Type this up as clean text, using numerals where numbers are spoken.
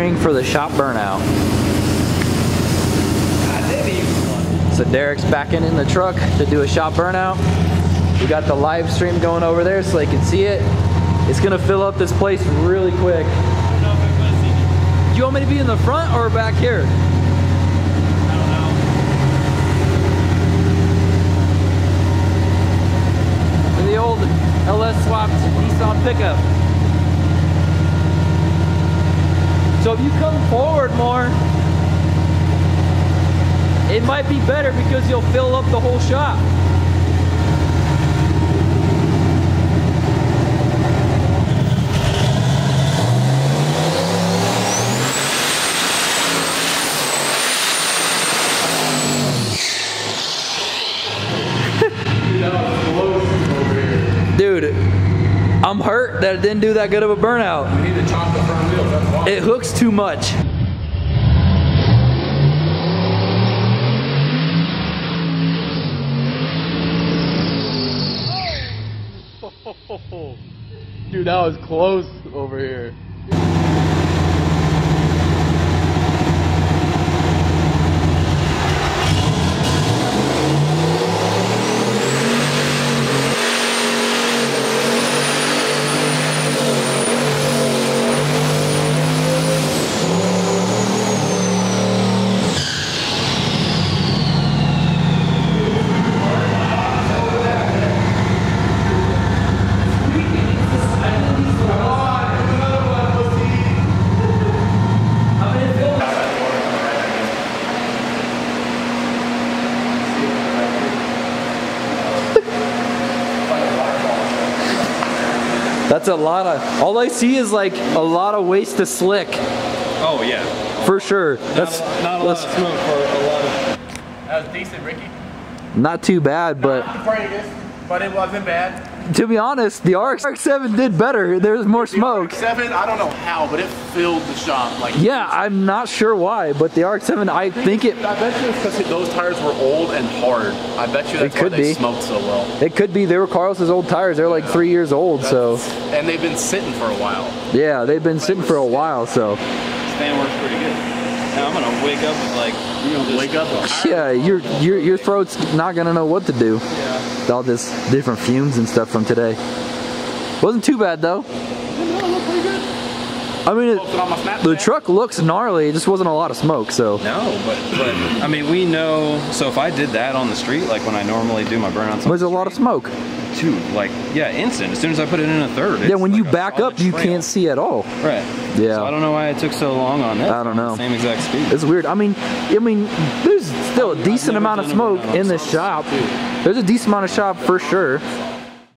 preparing for the shop burnout. So Derek's backing in the truck to do a shop burnout. We got the live stream going over there so they can see it. It's gonna fill up this place really quick. I don't know if everybody's seen it. Do you want me to be in the front or back here? I don't know. The old LS swapped Nissan pickup. So if you come forward more, it might be better because you'll fill up the whole shop. Dude, I'm hurt that it didn't do that good of a burnout. We need to chop the front wheels, that's why. It hooks too much. Dude, that was close over here. That's a lot of, all I see is like a lot of waste of slick. Oh yeah. For sure. Not a lot of smoke for a lot of... That was decent, Ricky. Not too bad, but... Not the greatest, but it wasn't bad. To be honest, the RX-7 did better. There's more smoke. The RX-7, I don't know how, but it filled the shop. Like, yeah, I'm not sure why, but the RX-7, I think it... I bet you it's because those tires were old and hard. I bet you that's why they smoked so well. It could be. They were Carlos's old tires. They're like 3 years old, so... And they've been sitting for a while. Yeah, they've been sitting for a while, so... Fan works pretty good. Now I'm gonna wake up with like... You're gonna wake up with... Yeah, your throat's not gonna know what to do. Yeah. With all this different fumes and stuff from today. Wasn't too bad though. I mean, the truck looks gnarly. It just wasn't a lot of smoke, so. No, but I mean, we know. So if I did that on the street, like when I normally do my burnouts, there's a lot of smoke. Dude, like yeah, instant. As soon as I put it in a third. Yeah, when like you back up, you can't see at all. Right. Yeah. So I don't know why it took so long on that. I don't know. Same exact speed. It's weird. I mean, there's still a decent amount of smoke in this shop. There's a decent amount of shop for sure.